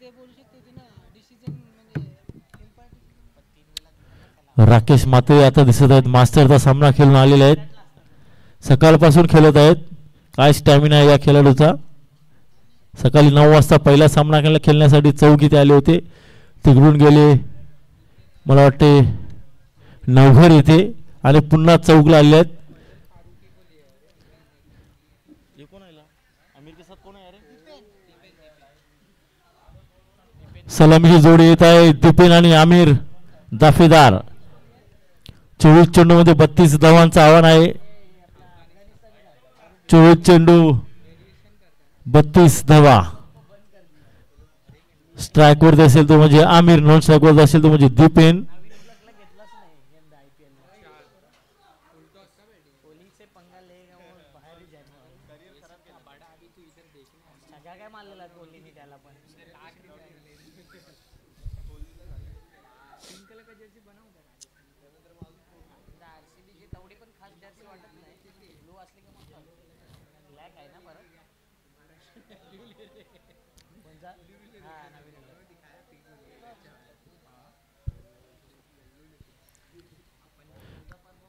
ते बोलू शकते ना डिसिजन म्हणजे. राकेश माते आता दिसत आहेत मास्टरचा सामना खेळून आलेले आहेत. सकाळपासून खेळत आहेत. काय स्टॅमिना आहे या खेळाडूचा. सकाळी 9 वाजता पहिला सामना खेळण्यासाठी चौक इथे आले होते. तिकडून गेले मला वाटते नवघर इथे आणि पुन्हा चौकला आले आहेत. सलामीची जोडी येत आहे. दिपेन आणि आमिर दाफेदार. 24 चेंडू मध्ये 32 धावांचं आव्हान आहे. 24 चेंडू 32 धावा. स्ट्राईक वर असेल तो म्हणजे आमिर, नॉन स्ट्राईक वर असेल तो म्हणजे दिपेन.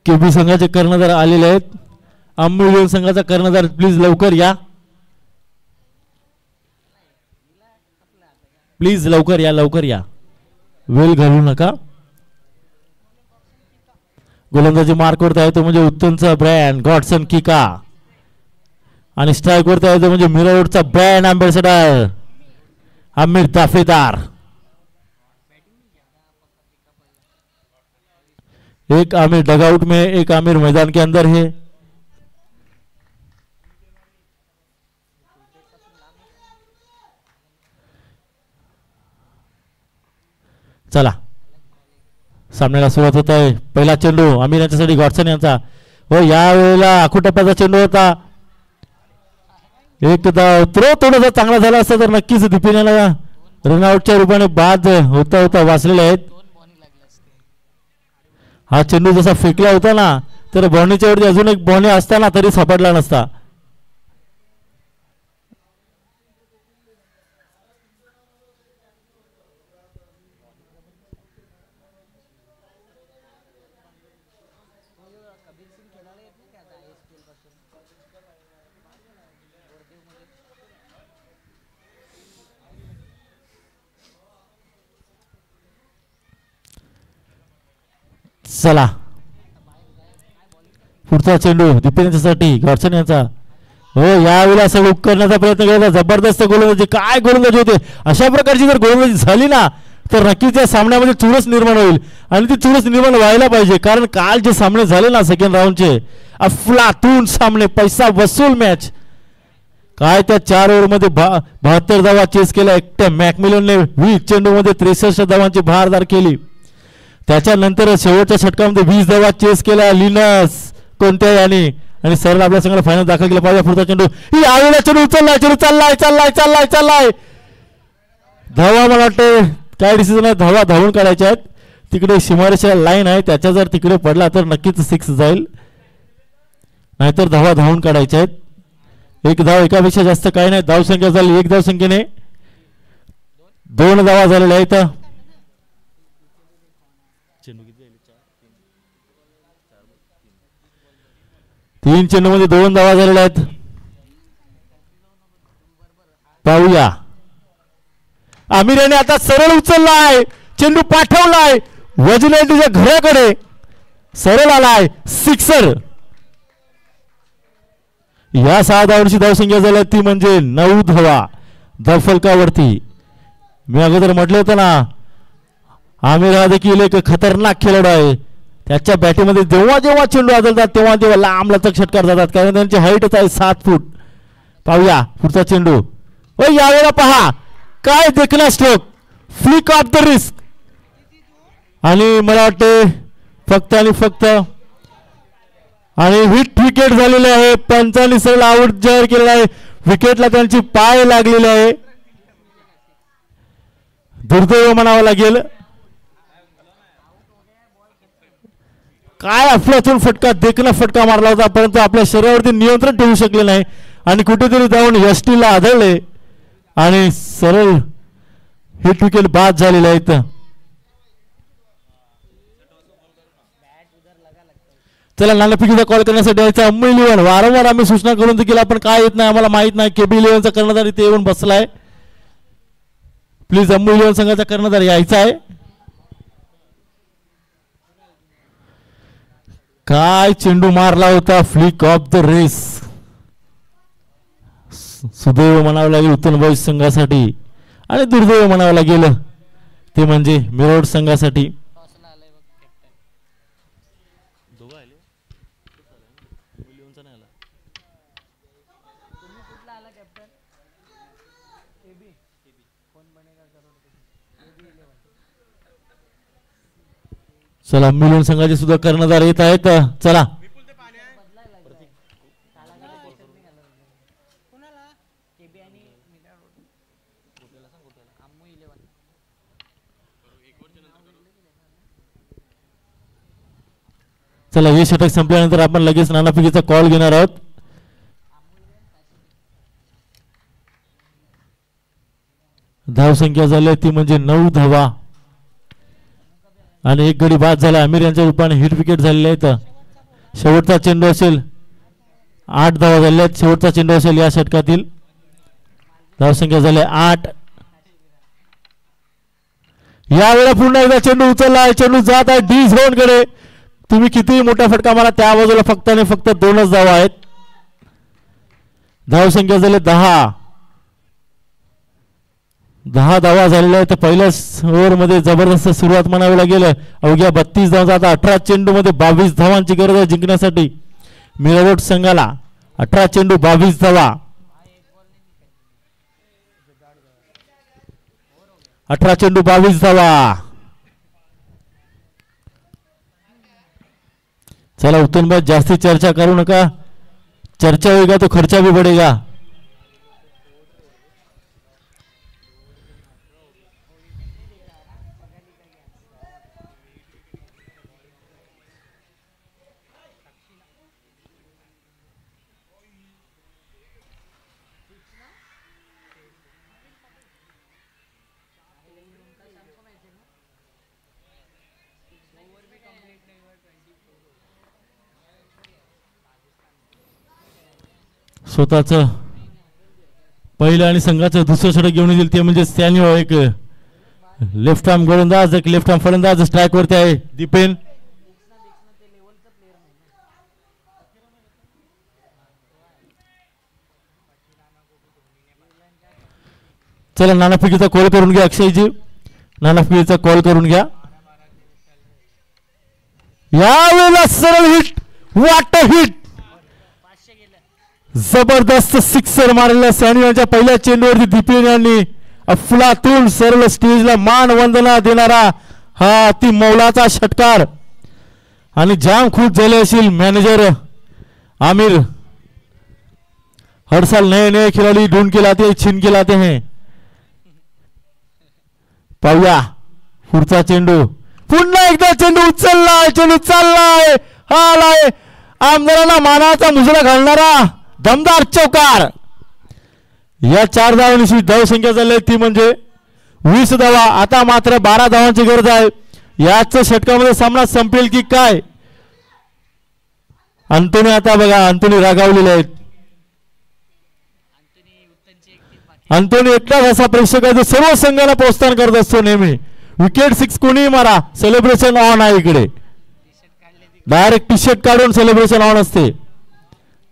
केबी संघाचे कर्णधार आलेले आहेत. अंबुली संघाचा कर्णधार प्लीज लवकर या, प्लीज लवकर या, लवकर या, वेळ घालू नका. गोलंदाजी मार्क वरती आहे तो म्हणजे उत्तमचा ब्रँड गॉडसन किका आणि स्ट्राईक वरती आहे तो म्हणजे मिरवडचा ब्रँड अँबॅसेडर आमिर दाफेदार. एक आमिर डगआउट में, एक आमिर मैदान के अंदर है. चला सामन्याला सुरुवात होत आहे. पहिला चेंडू आमिर यांच्यासाठी गॉडसन यांचा. हो यावेळेला आखूटप्प्याचा चेंडू होता. एक थ्रो थोडासा चांगला झाला असता तर नक्कीच दीपिकाला रनआउटच्या रूपाने बाद होता होता वाचलेले आहेत. हा चेंडू जसा फेकला होता ना तर बॉनीच्या वरती अजून एक बॉनी असताना तरी सापडला नसता. चला पुढचा चेंडू दीपेंद्रसाठी गॉडसन यांचा. हो यावेळेला असं हुक करण्याचा प्रयत्न केला. जबरदस्त गोलंदाजी, काय गोलंदाजी होते. अशा प्रकारची जर गोलंदाजी झाली ना तर नक्कीच या सामन्यामध्ये चुरस निर्माण होईल आणि ती चुरस निर्माण व्हायला पाहिजे. कारण काल जे सामने झाले ना सेकंड राऊंडचे अफलातून सामने, पैसा वसूल मॅच. काय त्या 4 ओव्हरमध्ये 72 धावा चेस केल्या एकट्या मॅकमिलनने. 20 चेंडूमध्ये 63 धावांची भारदार केली. त्याच्यानंतर शेवटच्या षटकामध्ये 20 धावा चेस केल्या लिनस कोणत्या याने आणि सरळ आपल्या संघाला फायनल दाखल केला पाहिजे. पुढचा चेंडू यावेळेला चेंडू उचललाय, चेंडू चाललाय चाललाय चाललाय चाललाय. धावा मला वाटते काय डिसिजन आहे, धावा धावून काढायच्या आहेत. तिकडे सीमारेषा लाईन आहे त्याच्या जर तिकडे पडला तर नक्कीच 6 जाईल, नाहीतर धावा धावून काढायच्या आहेत. एक धाव एकापेक्षा जास्त काही नाही. धावसंख्या झाली 1 धावसंख्येने 2 धावा झालेल्या आहेत. 3 चेंडूमध्ये 2 धावा झालेल्या आहेत. पाहूया आमिर याने आता सरळ उचललाय, चेंडू पाठवलाय वजनेटीच्या घराकडे, सरळ आलाय, सिक्सर. या 6 धावांची धावसंख्या झाली ती म्हणजे 9 धावा धावफलकावरती. मी अगोदर म्हटलं होतं ना आमिर हा देखील एक खतरनाक खेळाडू आहे. त्याच्या बॅटिंगमध्ये जेव्हा जेव्हा चेंडू आदळतात तेव्हा तेव्हा लांब लचक षटकार जातात कारण त्यांची हाईटच आहे 7 फूट. पाहूया पुढचा चेंडू. ओ यावेळेला पहा काय देखना stroke, flick of the risk. आणि मला वाटते फक्त आणि फक्त आणि हिट विकेट झालेले आहे. पंचांनी सरळ आउट जाहीर केलेला आहे. विकेटला त्यांची पाय लागलेली आहे. दुर्दैव म्हणावं लागेल. काय अफलातून फटका, देखना फटका मारला होता परंतु आपल्या शरीरावरती नियंत्रण ठेवू शकले नाही आणि कुठेतरी जाऊन यष्टीला आदळले आणि सरळ हिट विकेट बाद झालेले आहेत. चला नाणेफेकीचा कॉल करण्यासाठी यायचा अंबू इलेव्हन. वारंवार आम्ही सूचना करून देखील आपण काय येत नाही आम्हाला माहित नाही. केबी इलेव्हनचा कर्णधार इथे येऊन बसलाय. प्लीज अंबू इलेव्हन संघाचा कर्णधार यायचा आहे. काय चेंडू मारला होता, फ्लिक ऑफ द रेस. सुदैव म्हणावं लागेल उत्तम बॉईज संघासाठी आणि दुर्दैव म्हणावं लागेल ते म्हणजे मिरोड संघासाठी. चला मिलोन संघाचे सुद्धा कर्णधार येत आहेत. चला चला हे षटक संपल्यानंतर आपण लगेच नाणेफेकीचा कॉल घेणार आहोत. धावसंख्या झाली ती म्हणजे 9 धावा आणि एक गडी बाद झाला. आमिर यांच्या रूपाने हिट विकेट झालेले आहेत. शेवटचा चेंडू असेल. 8 धावा झाल्या आहेत. शेवटचा चेंडू असेल या षटकातील. धावसंख्या झाली 8. यावेळेला पुन्हा एकदा चेंडू उचलला आहे. चेंडू जात आहे डी झोन कडे. तुम्ही कितीही मोठा फटका मारा त्या बाजूला फक्त आणि फक्त 2च धावा आहेत. धावसंख्या झाली 10. 10 धावा झालेल्या आहेत. पहिल्याच ओव्हरमध्ये जबरदस्त सुरुवात म्हणावी लागेल. अवघ्या 32 धावांचा आता 18 चेंडू मध्ये 22 धावांची गरज आहे जिंकण्यासाठी मिरवट संघाला. 18 चेंडू 22 धावा. 18 चेंडू 22 धावा. चला उत्तम भाई जास्ती चर्चा करू नका. चर्चा होगा तो खर्चा भी बढ़ेगा. स्वतःचं पहिलं आणि संघाचं दुसरं षटक घेऊन येईल ते म्हणजे सॅन्यो. एक लेफ्ट आर्म गोलंदाज एक लेफ्ट आर्म फलंदाज स्ट्राईक वरती आहे दीपेन. चला नानाफिकीचा कॉल करून घ्या अक्षयजी. नानाफिकीचा कॉल करून घ्या. यावेळेला सरळ हिट. वाट हिट. जबरदस्त सिक्सर मारलेला सॅन्योच्या पहिल्या चेंडूवरती दीपेन यांनी अफलातून सरळ स्टेजला मान वंदना देणारा हा अति मौलाचा षटकार. आणि जाम खुश झाले असेल मॅनेजर आमिर. हर साल नए नए खिलाड़ी ढूंढ के लाते छीन के लाते हैं. पाहूया पुढचा चेंडू. पुन्हा एकदा चेंडू उचललाय. चेंडू चाललाय. हा आलाय आमदारांना मानाचा मुजरा घालणारा दमदार चौकार. या 4 धावांची धावसंख्या झाली ती म्हणजे 20 धावा. आता मात्र 12 धावांची गरज आहे. याच षटकामध्ये सामना संपेल की काय. अंतोनी आता बघा अंतोनी रागावलेले आहेत. अंतोनी एकटाच असा प्रेक्षक आहे जो सर्व संघाला प्रोत्साहन करत असतो नेहमी. विकेट 6 कोणी मारा सेलिब्रेशन ऑन आहे इकडे. डायरेक्ट टी शर्ट काढून सेलिब्रेशन ऑन असते.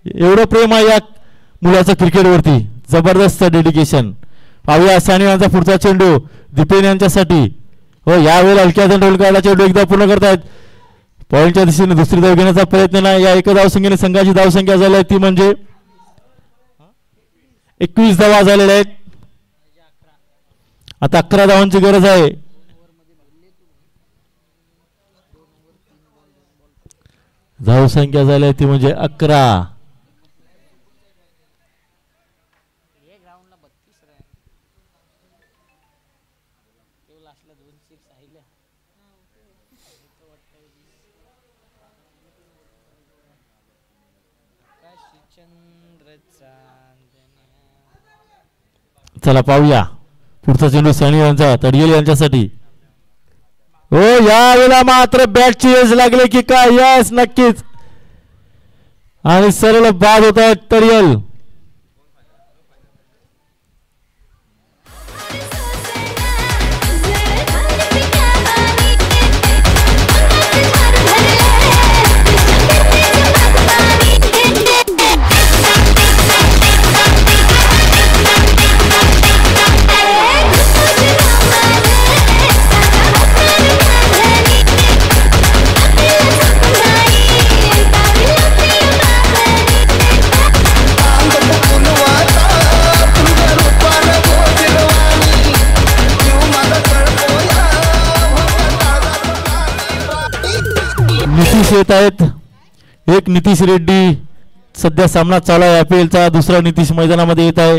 एवढं प्रेम आहे या मुलाचं क्रिकेटवरती. जबरदस्त डेडिकेशन. पाहूया सॅन्यो यांचा पुढचा चेंडू दीपेन यांच्यासाठी. हो यावेळेला हलक्या तेंडुलकरला चेंडू एकदा पूर्ण करतायत. पॉईंटच्या दिशेने दुसरी धाव घेण्याचा प्रयत्न नाही. या एका धावसंख्येने संघाची धावसंख्या झाली आहे ती म्हणजे 21 धावा झालेल्या आहेत. आता 11 धावांची गरज आहे. धावसंख्या झाली आहे ती म्हणजे 11. चला पाहूया पुढचा चेंडू सॅन्यो यांचा तडगेल यांच्यासाठी. हो यावेळेला मात्र बॅटची एज लागले की काय. यस नक्कीच. आणि सरळ बाद होत आहेत तडगेल. नितीश येत आहेत. एक नितीश रेड्डी सध्या सामना चालू आहे IPL चा. दुसरा नितीश मैदानामध्ये येत आहे.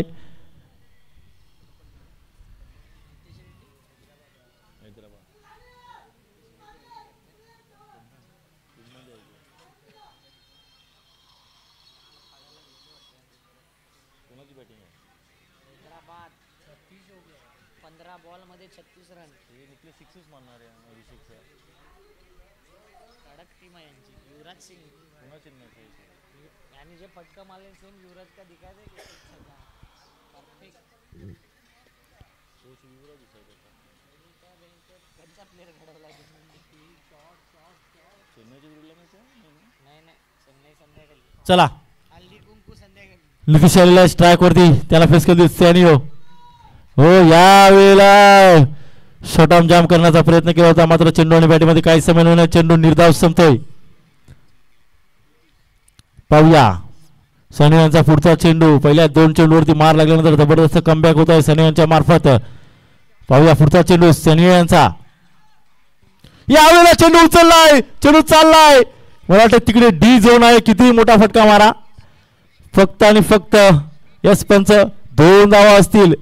हैदराबाद 15 बॉल मध्ये 36 रन. मारणार आहे अभिषेक कडक टीम आहे यांची. युवराज सिंग यांनी जे फटका मारले सेम युवराज का दिखायचं आहे परफेक्ट. त्यांचा प्लेअर घडवला नाही नाही चेन्नई संध्याकाळी. चला हल्ली कुंकू संध्याकाळी. नितीश आलेला स्ट्राईक वरती, त्याला फेस करते सॅनियो. हो यावेळेला शॉटआउट जाम करण्याचा प्रयत्न केला होता, मात्र चेंडू आणि बॅटीमध्ये काही समय नाही. चेंडू निर्धाव संपतोय. पाहूया सनी यांचा पुढचा चेंडू. पहिल्या 2 चेंडूवरती मार लागल्यानंतर जबरदस्त कमबॅक होत आहे सनी यांच्या मार्फत. पाहूया पुढचा चेंडू सनी यांचा. यावेळेला चेंडू उचललाय, चेंडू चाललाय. मला वाटतं तिकडे डी झोन आहे. किती मोठा फटका मारा. फक्त आणि फक्त यस पंच 2 धावा असतील.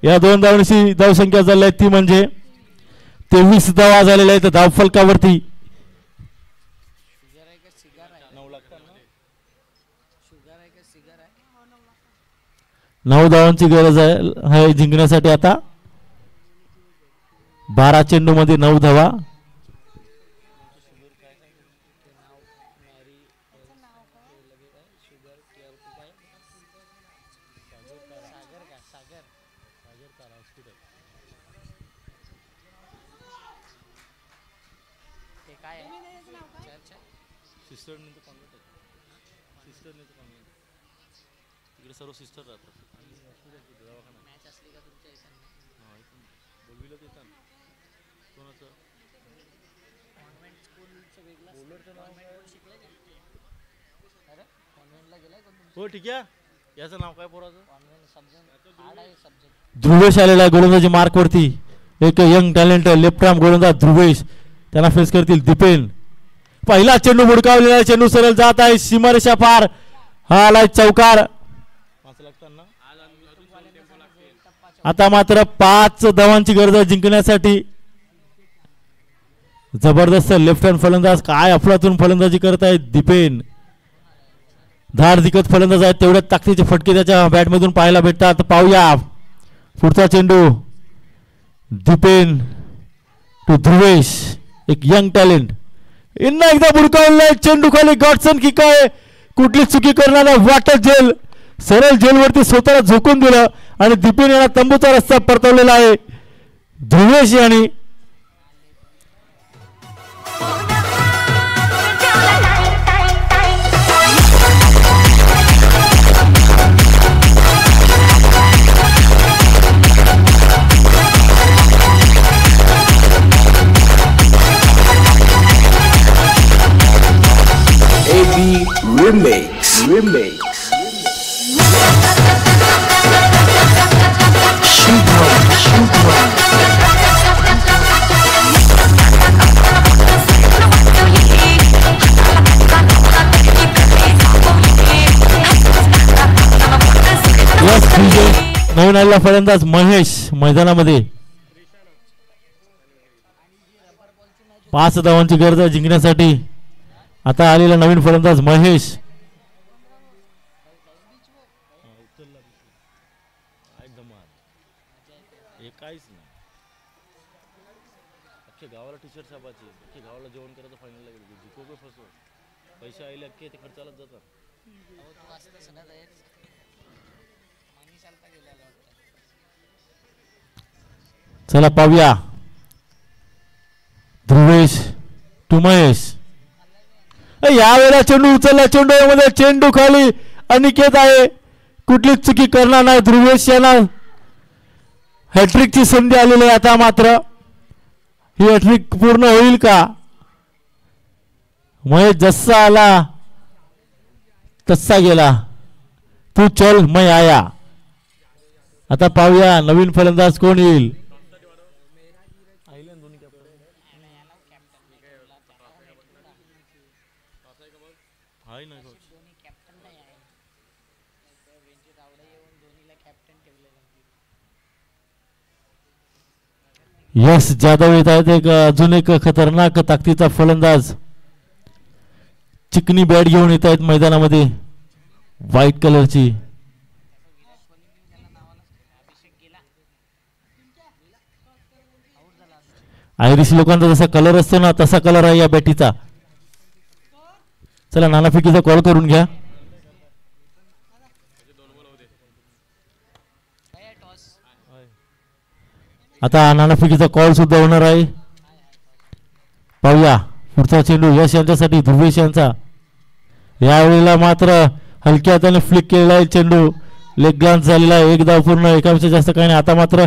या 2 धावांची धावसंख्या झाली आहे ती म्हणजे 23 धावा झालेल्या आहेत धावफलकावरती. 9 धावांची गरज आहे जिंकण्यासाठी. आता 12 चेंडू मध्ये 9 धावा. सर्व सिस्टर राहतात. मॅच असली का तुमच्या इथं बोलविलं ते कोणाचं कॉन्व्हेंट स्कूलचं वेगळं बोलरचं नाव शिकलंय का? अरे कॉन्व्हेंटला गेलाय कोण? हो ठीक आहे. याचं नाव काय पोराचं? कॉन्व्हेंट सब्जेक्ट हार्ड आहे सब्जेक्ट. ध्रुवेश आलेला आहे गोलंदाजी मार्क वरती. एक यंग टॅलेंट लेफ्ट आर्म गोलंदाज ध्रुवेश, त्यांना फेस करतील दीपेन. पहिला चेंडू बुडकावलेला, चेंडू सरळ जात आहे सीमारेषा पार. हा आलाय चौकार. आता मात्र 5 धावांची गरज आहे जिंकण्यासाठी. जबरदस्त लेफ्ट हँड फलंदाज, काय अफलातून फलंदाजी करत आहेत दीपेन. धाड दिकत फलंदाज आहेत, तेवढ्या ताकदीचे फटके त्याच्या बॅटमधून पाहायला भेटतात. पाहूया पुढचा चेंडू. दीपेन टू ध्रुवेश, एक यंग टॅलेंट. इन्ना एकदा बुडकावलाय चेंडू खाली. गॉडसन किक आहे, कुठली चुकी करणार वाटत जेल. सरळ जेलवरती स्वतःला झोकून दिलं आणि दीपेन यांना तंबूचा रस्ता परतवलेला आहे. ध्रुवेश यांनी Remix. नवीन आलेला फलंदाज महेश मैदानामध्ये. 5 धावांची गरज आहे जिंकण्यासाठी. आता आलेला नवीन फलंदाज महेश. गावाला टी-शर्ट छापायची, अख्खे गावाला जेवण करायचं फायनलला गेलो. जिको पे फसो पैसे आले अख्खे ते खर्चालाच जातात. चला पाहूया ध्रुवेश टू महेश. यावेळेला चेंडू उचलला, चेंडू चेंडू खाली. अनिकेत आहे, कुठलीच चुकी करणार नाही. ध्रुवेश यांना हॅट्रिकची संधी आलेली आहे. आता मात्र ही हॅट्रिक पूर्ण होईल का? महेश जसा आला तसा गेला. तू चल मैं आया. आता पाहूया नवीन फलंदाज कोण येईल. यस जाधव येत आहेत. एक अजून एक खतरनाक ताकदीचा फलंदाज चिकनी बॅट घेऊन येत आहेत मैदानामध्ये, व्हाईट कलरची. आयरिश लोकांचा जसा कलर असतो ना तसा कलर आहे या बॅटीचा. चला नाणाफेकीचा कॉल करून घ्या. आता नाणाफेकीचा कॉल सुद्धा होणार आहे. पाहूया पुढचा चेंडू यश यांच्यासाठी, ध्रुवेश यांचा. यावेळेला मात्र हलक्या हाताने फ्लिक केलेला आहे चेंडू, लेग ग्लान्स झालेला आहे. एक धाव पूर्ण, एकापेक्षा जास्त काही नाही. आता मात्र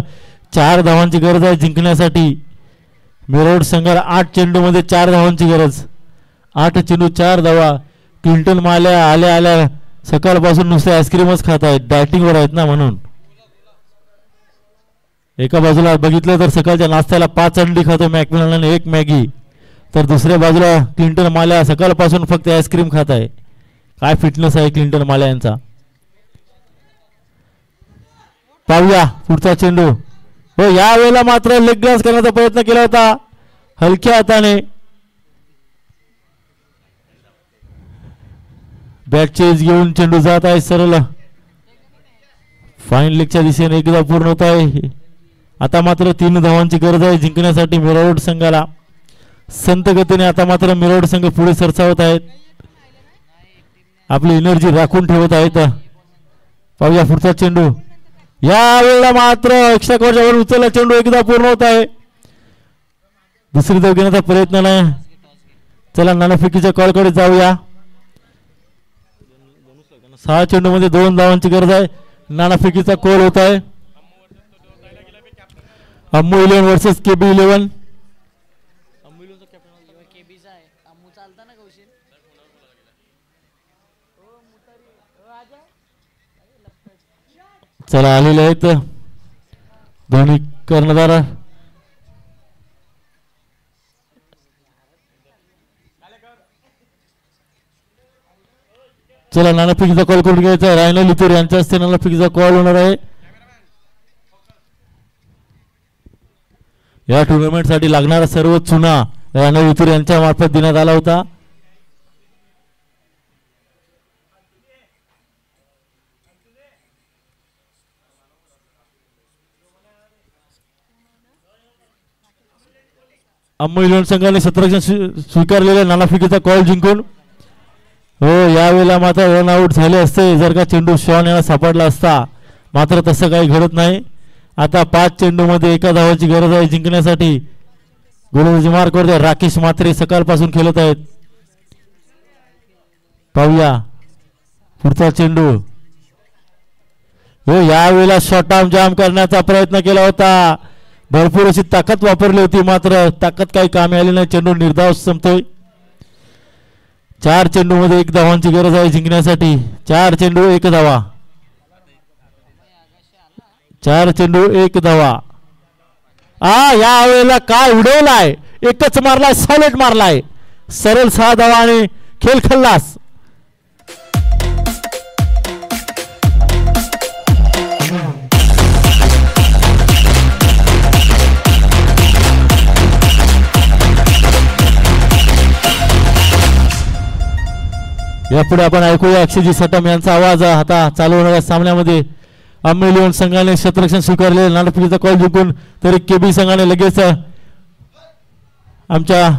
4 धावांची गरज आहे जिंकण्यासाठी. मिरवड संघाला 8 चेंडूमध्ये 4 धावांची गरज. 8 चेंडू 4 धावा. क्लिंटन माल्या आल्या आल्या सकाळपासून नुसते आईस्क्रीमच खात आहेत, डायटिंगवर आहेत ना म्हणून. एका बाजूला बघितलं तर सकाळच्या नाश्त्याला 5 अंडी खातो मॅकमिलन आणि 1 मॅगी, तर दुसऱ्या बाजूला क्लिंटन माल्या सकाळपासून फक्त आईस्क्रीम खात आहे. काय फिटनेस आहे क्लिंटन माल्या यांचा. पाहूया पुढचा चेंडू. हो, यावेळेला मात्र लेग ग्लास करण्याचा प्रयत्न केला होता हलक्या हाताने. बॅट चेज घेऊन चेंडू जात आहे सरळ फाईन लेगच्या दिशेने. एकदा पूर्ण होत आहे. आता मात्र 3 धावांची गरज आहे जिंकण्यासाठी मिरवड संघाला. संत गतीने आता मात्र मिरवड संघ पुढे सरसावत आहेत, आपली एनर्जी राखून ठेवत आहेत. पाहूया पुढचा चेंडू. यावेळेला मात्र एक्स्ट्रा कव्हरच्या वर उचलला चेंडू, एकदा पूर्ण होत आहे. दुसरी धाव घेण्याचा प्रयत्न नाही. चला नाणेफेकीच्या कॉलकडे जाऊया. 6 चेंडू मध्ये 2 धावांची गरज आहे. नाणेफेकीचा कॉल होत आहे. Ammu 11 versus KB 11. चला आलेले आहेत दोन्ही कर्णधार. चला नाणेफेकीचा कॉल करून घ्यायचा. रायनो लिथूर यांच्या हस्ते नाणेफेकीचा कॉल होणार आहे. या टुर्नामेंट साठी लागणारा सर्व चुना रायनो लिथूर यांच्या मार्फत देण्यात आला होता. अम्मू 11 संघाने क्षेत्ररक्षण स्वीकारलेल्या नाणेफेकीचा कॉल जिंकून हो यावेळेला मात्र रन आउट झाले असते जर का चेंडू शॉन याला सापडला असता, मात्र तसं काही घडत नाही. आता 5 चेंडूमध्ये 1 धावाची गरज आहे जिंकण्यासाठी. गोलंदाजी मार्क करते राकेश म्हात्रे सकाळपासून खेळत आहेत. पाहूया पुढचा चेंडू. हो यावेळेला शॉर्ट आर्म जाम करण्याचा प्रयत्न केला होता, भरपूर अशी ताकद वापरली होती, मात्र ताकद काही कामी आली नाही. चेंडू निर्धाव संपतोय. 4 चेंडूमध्ये 1 धावांची गरज आहे जिंकण्यासाठी. 4 चेंडू 1 धावा. 4 चेंडू 1 धावा. या वेळेला काय उडवलाय, एकच मारलाय, सॉलिड मारलाय, सरळ 6 धावा आणि खेळ खल्लास. यापुढे आपण ऐकूया अक्षयजी सटम यांचा आवाज. आता चालू होणाऱ्या सामन्यामध्ये अम्मू 11 संघाने क्षेत्ररक्षण स्वीकारले नाणेफेकीचा कॉल जिंकून, तरी KB संघाने लगेच आमच्या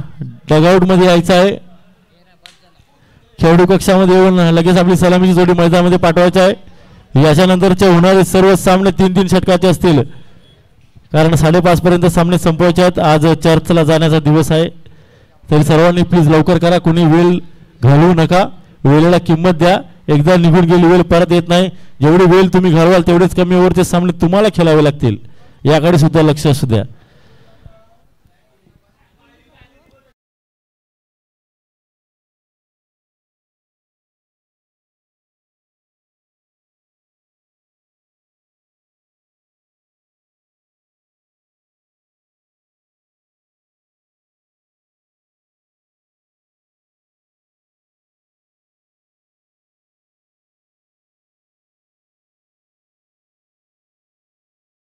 डगआउट मध्ये यायचं आहे. खेळाडू कक्षामध्ये येऊन लगेच आपली सलामीची जोडी मैदानामध्ये पाठवायची आहे. याच्यानंतरचे होणारे सर्व सामने 3-3 षटकाचे असतील, कारण 5:30 पर्यंत सामने संपवायचे आहेत. आज चर्चला जाण्याचा दिवस आहे, तरी सर्वांनी प्लीज लवकर करा. कुणी वेळ घालवू नका, वेळेला किंमत द्या. एकदा निघून गेली वेळ परत येत नाही. जेवढी वेळ तुम्ही घालवाल तेवढेच कमी ओव्हरचे सामने तुम्हाला खेळावे लागतील, याकडे सुद्धा लक्ष असू द्या.